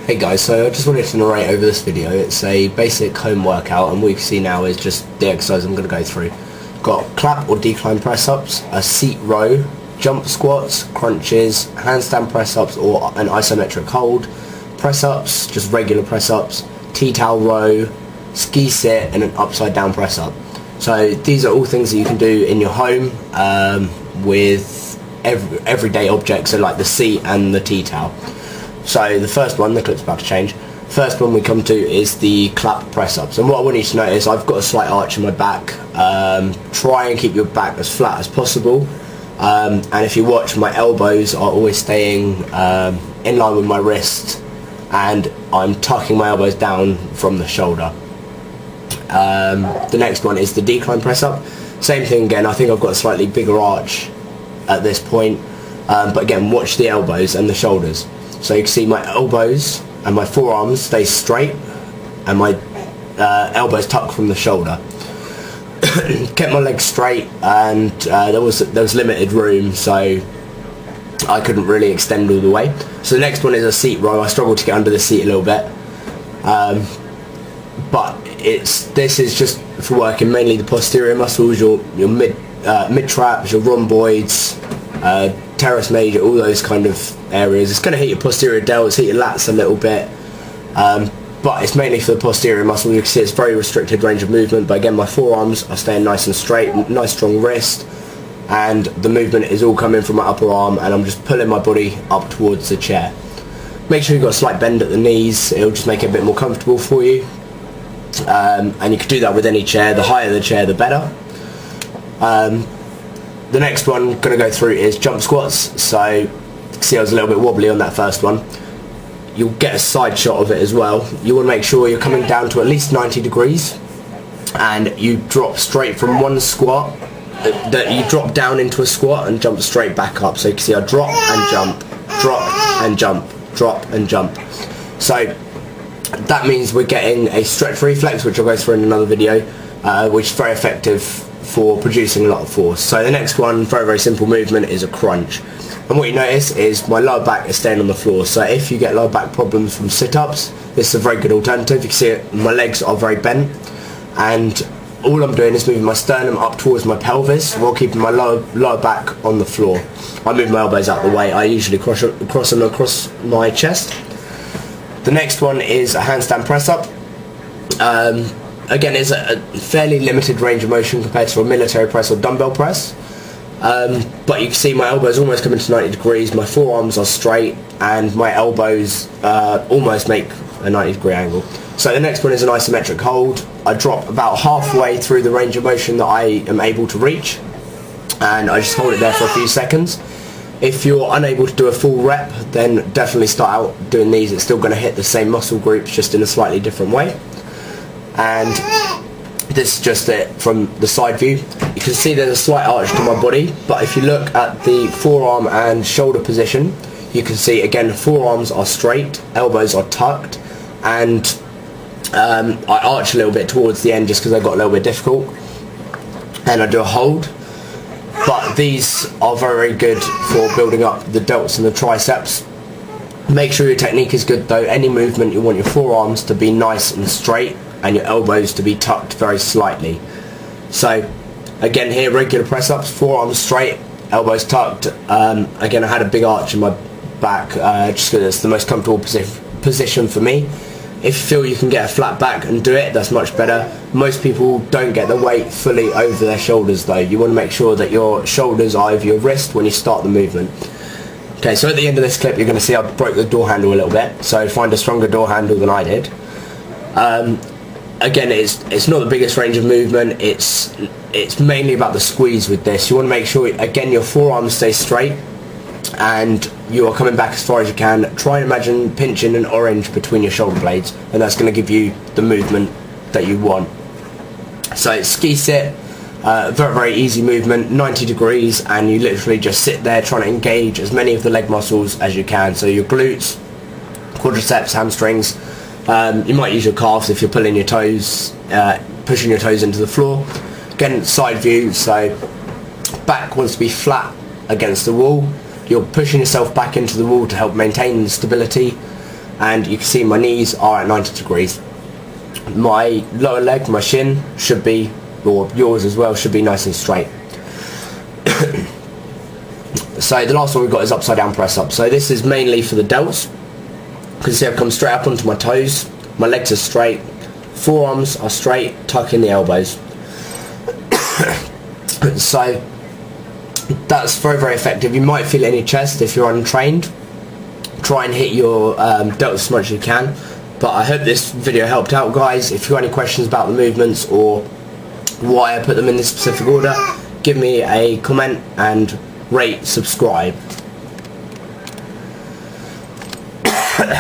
Hey guys, so I just wanted to narrate over this video. It's a basic home workout, and what you can see now is just the exercise I'm going to go through. Got clap or decline press ups, a seat row, jump squats, crunches, handstand press ups or an isometric hold, press ups, just regular press ups, tea towel row, ski sit and an upside down press up. So these are all things that you can do in your home with everyday objects, so like the seat and the tea towel. So the first one, the clip's about to change, first one we come to is the clap press ups, and what I want you to notice, I've got a slight arch in my back. Try and keep your back as flat as possible, and if you watch, my elbows are always staying in line with my wrist, and I'm tucking my elbows down from the shoulder. The next one is the decline press up. Same thing again, I think I've got a slightly bigger arch at this point, but again, watch the elbows and the shoulders. So you can see my elbows and my forearms stay straight, and my elbows tucked from the shoulder. Kept my legs straight, and there was limited room, so I couldn't really extend all the way. So the next one is a seat row. I struggled to get under the seat a little bit, but this is just for working mainly the posterior muscles, your mid traps, your rhomboids, teres major, all those kind of areas. It's going to hit your posterior delts, hit your lats a little bit, but it's mainly for the posterior muscle. You can see it's very restricted range of movement, but again, my forearms are staying nice and straight, nice strong wrist, and the movement is all coming from my upper arm, and I'm just pulling my body up towards the chair. Make sure you've got a slight bend at the knees, it'll just make it a bit more comfortable for you, and you can do that with any chair. The higher the chair, the better. The next one I'm going to go through is jump squats. So you can see I was a little bit wobbly on that first one. You'll get a side shot of it as well. You want to make sure you're coming down to at least 90 degrees, and you drop straight from one squat, that you drop down into a squat and jump straight back up. So you can see I drop and jump, drop and jump, drop and jump. So that means we're getting a stretch reflex, which I'll go through in another video, which is very effective for producing a lot of force. So the next one, very simple movement, is a crunch. And what you notice is my lower back is staying on the floor. So if you get lower back problems from sit-ups, this is a very good alternative. You can see it, my legs are very bent, and all I'm doing is moving my sternum up towards my pelvis while keeping my lower back on the floor. I move my elbows out of the way. I usually cross them across my chest. The next one is a handstand press up. Again, it's a fairly limited range of motion compared to a military press or dumbbell press, but you can see my elbows almost coming to 90 degrees, my forearms are straight, and my elbows almost make a 90-degree angle. So the next one is an isometric hold. I drop about halfway through the range of motion that I am able to reach, and I just hold it there for a few seconds. If you're unable to do a full rep, then definitely start out doing these. It's still going to hit the same muscle groups, just in a slightly different way. And this is just it from the side view. You can see there's a slight arch to my body, but if you look at the forearm and shoulder position, you can see again forearms are straight, elbows are tucked, and I arch a little bit towards the end just because I got a little bit difficult, and I do a hold. But these are very good for building up the delts and the triceps. Make sure your technique is good though. Any movement, you want your forearms to be nice and straight and your elbows to be tucked very slightly. So again here, regular press ups, forearms straight, elbows tucked. Again, I had a big arch in my back just because it's the most comfortable position for me. If you feel you can get a flat back and do it, that's much better. Most people don't get the weight fully over their shoulders though. You want to make sure that your shoulders are over your wrist when you start the movement. Okay, so at the end of this clip you're going to see I broke the door handle a little bit, so find a stronger door handle than I did. Again, it's not the biggest range of movement, it's mainly about the squeeze with this. You want to make sure, again, your forearms stay straight and you are coming back as far as you can. Try and imagine pinching an orange between your shoulder blades, and that's going to give you the movement that you want. So it's ski sit, very easy movement, 90 degrees, and you literally just sit there trying to engage as many of the leg muscles as you can. So your glutes, quadriceps, hamstrings. You might use your calves if you're pulling your toes, pushing your toes into the floor. Again, side view, so back wants to be flat against the wall. You're pushing yourself back into the wall to help maintain the stability. and you can see my knees are at 90 degrees. My lower leg, my shin, should be, or yours as well, should be nice and straight. So the last one we've got is upside down press up. So this is mainly for the delts. You can see I've come straight up onto my toes, my legs are straight, forearms are straight, tuck in the elbows. So that's very, very effective. You might feel it in your chest if you're untrained. Try and hit your delts as much as you can. But I hope this video helped out, guys. If you've got any questions about the movements or why I put them in this specific order, give me a comment and rate, subscribe.